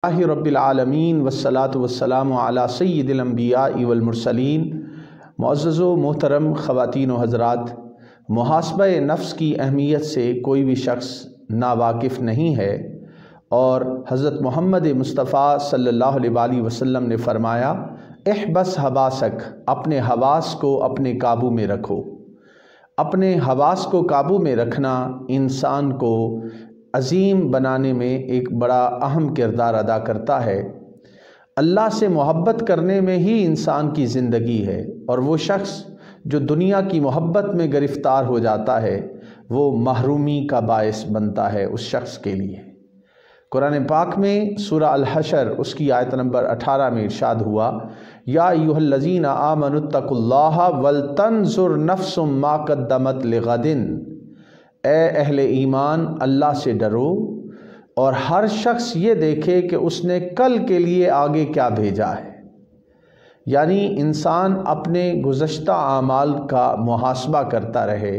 اللہ رب العالمین والصلاة والسلام علی سید الانبیاء والمرسلین۔ معزز و محترم خواتین و حضرات، محاسبہ نفس کی اہمیت سے کوئی بھی شخص ناواقف نہیں ہے، اور حضرت محمد مصطفیٰ صلی اللہ علیہ وآلہ وسلم نے فرمایا، احبس حواسک، اپنے حواس کو اپنے قابو میں رکھو۔ اپنے حواس کو قابو میں رکھنا انسان کو عظیم بنانے میں ایک بڑا اہم کردار ادا کرتا ہے۔ اللہ سے محبت کرنے میں ہی انسان کی زندگی ہے، اور وہ شخص جو دنیا کی محبت میں گرفتار ہو جاتا ہے وہ محرومی کا باعث بنتا ہے اس شخص کے لیے۔ قرآن پاک میں سورہ الحشر اس کی آیت نمبر 18 میں ارشاد ہوا، یا ایھا الذین آمنوا اتقوا اللہ ولتنظر نفس ما قدمت لغد، اے اہل ایمان اللہ سے ڈرو اور ہر شخص یہ دیکھے کہ اس نے کل کے لیے آگے کیا بھیجا ہے۔ یعنی انسان اپنے گزشتہ اعمال کا محاسبہ کرتا رہے،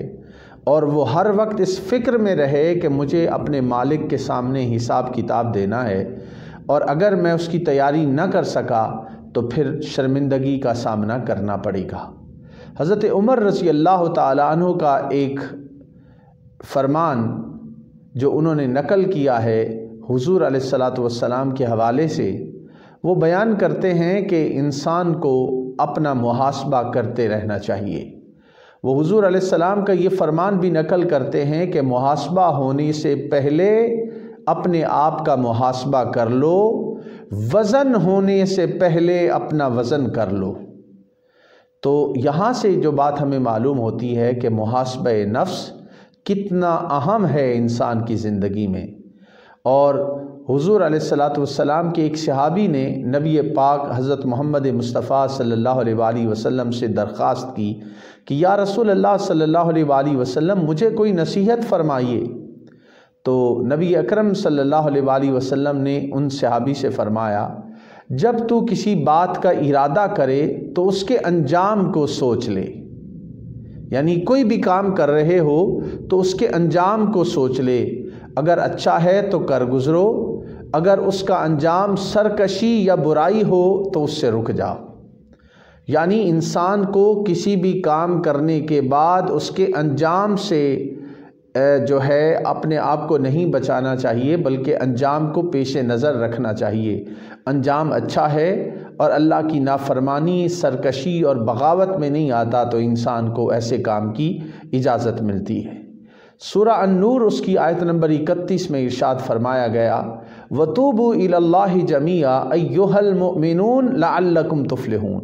اور وہ ہر وقت اس فکر میں رہے کہ مجھے اپنے مالک کے سامنے حساب کتاب دینا ہے، اور اگر میں اس کی تیاری نہ کر سکا تو پھر شرمندگی کا سامنا کرنا پڑے گا۔ حضرت عمر رضی اللہ تعالیٰ عنہ کا ایک فرمان جو انہوں نے نقل کیا ہے حضور علیہ الصلاۃ والسلام کے حوالے سے، وہ بیان کرتے ہیں کہ انسان کو اپنا محاسبہ کرتے رہنا چاہیے۔ وہ حضور علیہ السلام کا یہ فرمان بھی نقل کرتے ہیں کہ محاسبہ ہونے سے پہلے اپنے آپ کا محاسبہ کر لو، وزن ہونے سے پہلے اپنا وزن کر لو۔ تو یہاں سے جو بات ہمیں معلوم ہوتی ہے کہ محاسبہ نفس کتنا اہم ہے انسان کی زندگی میں۔ اور حضور علیہ الصلاۃ والسلام کے ایک صحابی نے نبی پاک حضرت محمد مصطفیٰ صلی اللہ علیہ وآلہ وسلم سے درخواست کی کہ یا رسول اللہ صلی اللہ علیہ وآلہ وسلم مجھے کوئی نصیحت فرمائیے۔ تو نبی اکرم صلی اللہ علیہ وآلہ وسلم نے ان صحابی سے فرمایا، جب تو کسی بات کا ارادہ کرے تو اس کے انجام کو سوچ لے۔ یعنی کوئی بھی کام کر رہے ہو تو اس کے انجام کو سوچ لے، اگر اچھا ہے تو کر گزرو، اگر اس کا انجام سرکشی یا برائی ہو تو اس سے رک جاؤ۔ یعنی انسان کو کسی بھی کام کرنے کے بعد اس کے انجام سے جو ہے اپنے آپ کو نہیں بچانا چاہیے، بلکہ انجام کو پیش نظر رکھنا چاہیے۔ انجام اچھا ہے اور اللہ کی نافرمانی، سرکشی اور بغاوت میں نہیں آتا تو انسان کو ایسے کام کی اجازت ملتی ہے۔ سورہ النور اس کی آیت نمبر 31 میں ارشاد فرمایا گیا، وَتُوبُوا إِلَى اللَّهِ جَمِيعًا أَيُّهَا الْمُؤْمِنُونَ لَعَلَّكُمْ تُفْلِحُونَ،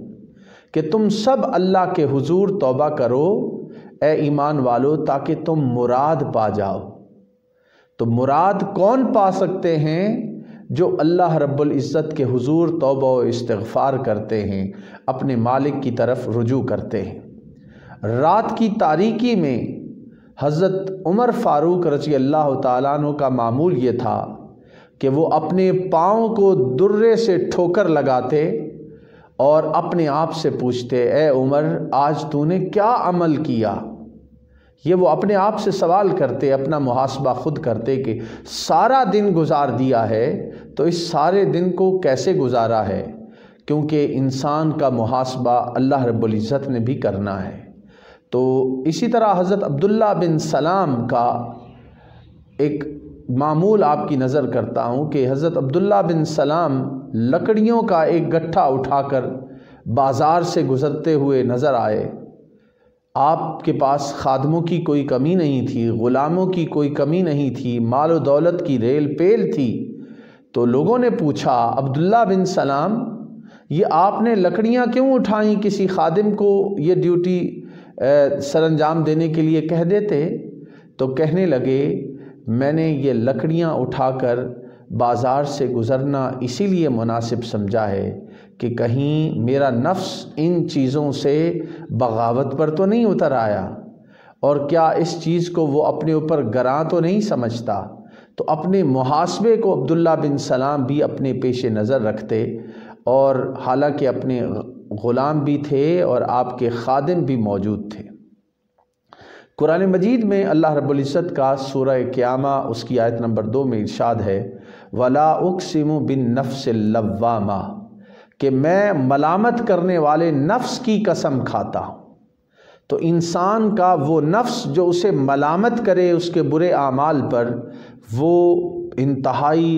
کہ تم سب اللہ کے حضور توبہ کرو اے ایمان والو تاکہ تم مراد پا جاؤ۔ تو مراد کون پا سکتے ہیں؟ جو اللہ رب العزت کے حضور توبہ و استغفار کرتے ہیں، اپنے مالک کی طرف رجوع کرتے ہیں۔ رات کی تاریکی میں حضرت عمر فاروق رضی اللہ تعالیٰ عنہ کا معمول یہ تھا کہ وہ اپنے پاؤں کو درے سے ٹھوکر لگاتے اور اپنے آپ سے پوچھتے، اے عمر آج تو نے کیا عمل کیا؟ یہ وہ اپنے آپ سے سوال کرتے، اپنا محاسبہ خود کرتے کہ سارا دن گزار دیا ہے تو اس سارے دن کو کیسے گزارا ہے، کیونکہ انسان کا محاسبہ اللہ رب العزت نے بھی کرنا ہے۔ تو اسی طرح حضرت عبداللہ بن سلام کا ایک معمول آپ کی نظر کرتا ہوں کہ حضرت عبداللہ بن سلام لکڑیوں کا ایک گٹھا اٹھا کر بازار سے گزرتے ہوئے نظر آئے۔ آپ کے پاس خادموں کی کوئی کمی نہیں تھی، غلاموں کی کوئی کمی نہیں تھی، مال و دولت کی ریل پیل تھی۔ تو لوگوں نے پوچھا، عبداللہ بن سلام یہ آپ نے لکڑیاں کیوں اٹھائیں؟ کسی خادم کو یہ ڈیوٹی سر انجام دینے کے لیے کہہ دیتے۔ تو کہنے لگے، میں نے یہ لکڑیاں اٹھا کر بازار سے گزرنا اسی لیے مناسب سمجھا ہے کہ کہیں میرا نفس ان چیزوں سے بغاوت پر تو نہیں اتر آیا، اور کیا اس چیز کو وہ اپنے اوپر گراں تو نہیں سمجھتا۔ تو اپنے محاسبے کو عبداللہ بن سلام بھی اپنے پیش نظر رکھتے، اور حالانکہ اپنے غلام بھی تھے اور آپ کے خادم بھی موجود تھے۔ قرآن مجید میں اللہ رب العزت کا سورہ قیامہ اس کی آیت نمبر 2 میں ارشاد ہے، ولا اقسم بالنفس اللوامہ، کہ میں ملامت کرنے والے نفس کی قسم کھاتا ہوں۔ تو انسان کا وہ نفس جو اسے ملامت کرے اس کے برے اعمال پر، وہ انتہائی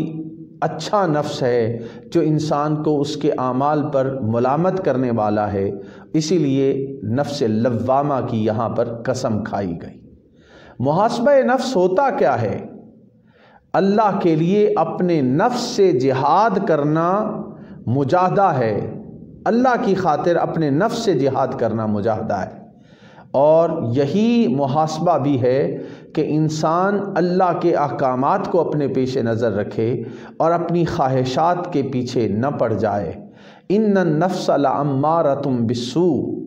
اچھا نفس ہے جو انسان کو اس کے اعمال پر ملامت کرنے والا ہے، اسی لیے نفس لوامہ کی یہاں پر قسم کھائی گئی۔ محاسبہ نفس ہوتا کیا ہے؟ اللہ کے لیے اپنے نفس سے جہاد کرنا مجاہدہ ہے، اللہ کی خاطر اپنے نفس سے جہاد کرنا مجاہدہ ہے، اور یہی محاسبہ بھی ہے کہ انسان اللہ کے احکامات کو اپنے پیش نظر رکھے اور اپنی خواہشات کے پیچھے نہ پڑ جائے۔ ان النفس لامارۃ بالسوء،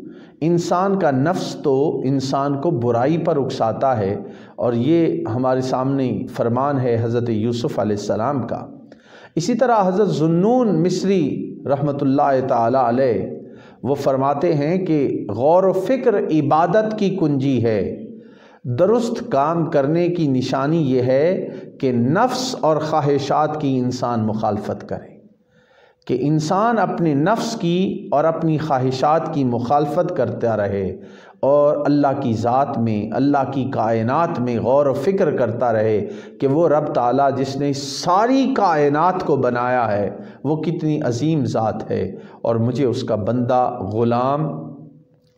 انسان کا نفس تو انسان کو برائی پر اکساتا ہے، اور یہ ہمارے سامنے فرمان ہے حضرت یوسف علیہ السلام کا۔ اسی طرح حضرت ذوالنون مصری رحمۃ اللہ تعالی علیہ وہ فرماتے ہیں کہ غور و فکر عبادت کی کنجی ہے، درست کام کرنے کی نشانی یہ ہے کہ نفس اور خواہشات کی انسان مخالفت کرے، کہ انسان اپنے نفس کی اور اپنی خواہشات کی مخالفت کرتا رہے اور اللہ کی ذات میں، اللہ کی کائنات میں غور و فکر کرتا رہے کہ وہ رب تعالیٰ جس نے ساری کائنات کو بنایا ہے وہ کتنی عظیم ذات ہے، اور مجھے اس کا بندہ، غلام،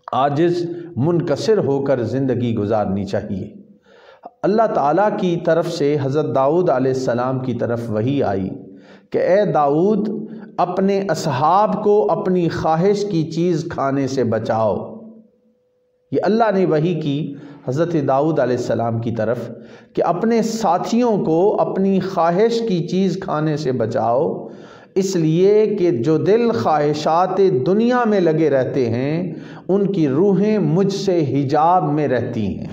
عاجز، منکسر ہو کر زندگی گزارنی چاہیے۔ اللہ تعالیٰ کی طرف سے حضرت داؤد علیہ السلام کی طرف وحی آئی کہ اے داؤد، اپنے اصحاب کو اپنی خواہش کی چیز کھانے سے بچاؤ۔ یہ اللہ نے وحی کی حضرت داؤد علیہ السلام کی طرف کہ اپنے ساتھیوں کو اپنی خواہش کی چیز کھانے سے بچاؤ، اس لیے کہ جو دل خواہشات دنیا میں لگے رہتے ہیں ان کی روحیں مجھ سے حجاب میں رہتی ہیں۔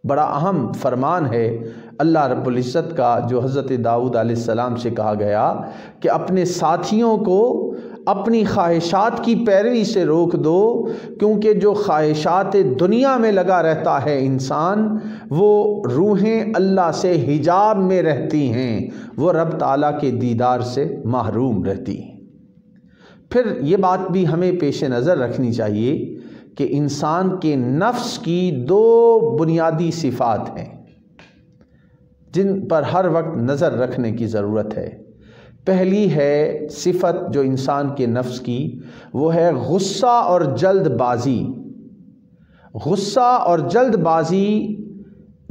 بڑا اہم فرمان ہے اللہ رب العزت کا جو حضرت داؤد علیہ السلام سے کہا گیا کہ اپنے ساتھیوں کو اپنی خواہشات کی پیروی سے روک دو، کیونکہ جو خواہشات دنیا میں لگا رہتا ہے انسان، وہ روحیں اللہ سے حجاب میں رہتی ہیں، وہ رب تعالیٰ کے دیدار سے محروم رہتی ہیں۔ پھر یہ بات بھی ہمیں پیش نظر رکھنی چاہیے کہ انسان کے نفس کی دو بنیادی صفات ہیں جن پر ہر وقت نظر رکھنے کی ضرورت ہے۔ پہلی ہے صفت جو انسان کے نفس کی، وہ ہے غصہ اور جلد بازی۔ غصہ اور جلد بازی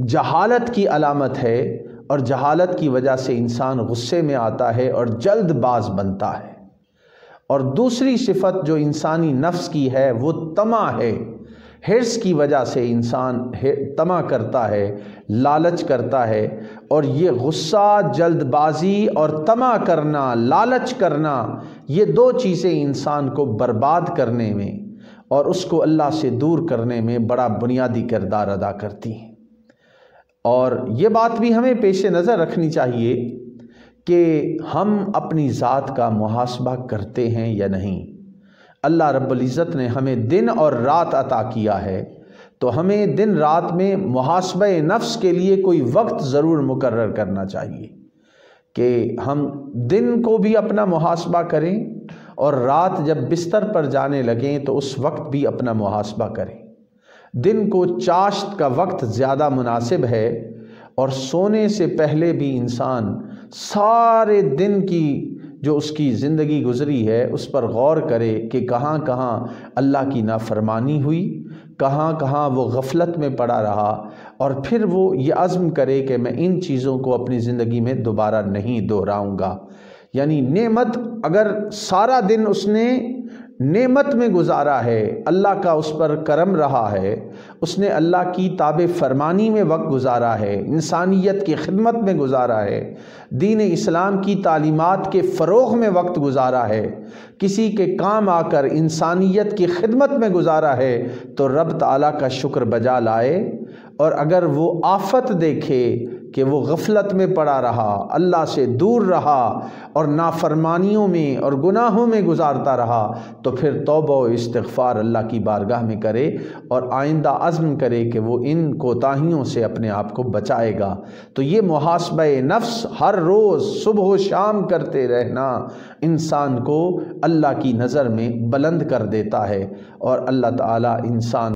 جہالت کی علامت ہے، اور جہالت کی وجہ سے انسان غصے میں آتا ہے اور جلد باز بنتا ہے۔ اور دوسری صفت جو انسانی نفس کی ہے وہ طمع ہے، حرص کی وجہ سے انسان طمع کرتا ہے، لالچ کرتا ہے، اور یہ غصہ، جلد بازی اور طمع کرنا، لالچ کرنا، یہ دو چیزیں انسان کو برباد کرنے میں اور اس کو اللہ سے دور کرنے میں بڑا بنیادی کردار ادا کرتی ہیں۔ اور یہ بات بھی ہمیں پیش نظر رکھنی چاہیے کہ ہم اپنی ذات کا محاسبہ کرتے ہیں یا نہیں۔ اللہ رب العزت نے ہمیں دن اور رات عطا کیا ہے، تو ہمیں دن رات میں محاسبہ نفس کے لیے کوئی وقت ضرور مقرر کرنا چاہیے کہ ہم دن کو بھی اپنا محاسبہ کریں، اور رات جب بستر پر جانے لگیں تو اس وقت بھی اپنا محاسبہ کریں۔ دن کو چاشت کا وقت زیادہ مناسب ہے، اور سونے سے پہلے بھی انسان سارے دن کی جو اس کی زندگی گزری ہے اس پر غور کرے کہ کہاں کہاں اللہ کی نافرمانی ہوئی، کہاں کہاں وہ غفلت میں پڑا رہا، اور پھر وہ یہ عزم کرے کہ میں ان چیزوں کو اپنی زندگی میں دوبارہ نہیں دہراؤں گا۔ یعنی نعمت، اگر سارا دن اس نے نعمت میں گزارا ہے، اللہ کا اس پر کرم رہا ہے، اس نے اللہ کی تابع فرمانی میں وقت گزارا ہے، انسانیت کی خدمت میں گزارا ہے، دین اسلام کی تعلیمات کے فروغ میں وقت گزارا ہے، کسی کے کام آ کر انسانیت کی خدمت میں گزارا ہے، تو رب تعالیٰ کا شکر بجا لائے۔ اور اگر وہ آفت دیکھے کہ وہ غفلت میں پڑا رہا، اللہ سے دور رہا اور نافرمانیوں میں اور گناہوں میں گزارتا رہا، تو پھر توبہ و استغفار اللہ کی بارگاہ میں کرے اور آئندہ عزم کرے کہ وہ ان کوتاہیوں سے اپنے آپ کو بچائے گا۔ تو یہ محاسبہ نفس ہر روز صبح و شام کرتے رہنا انسان کو اللہ کی نظر میں بلند کر دیتا ہے، اور اللہ تعالیٰ انسان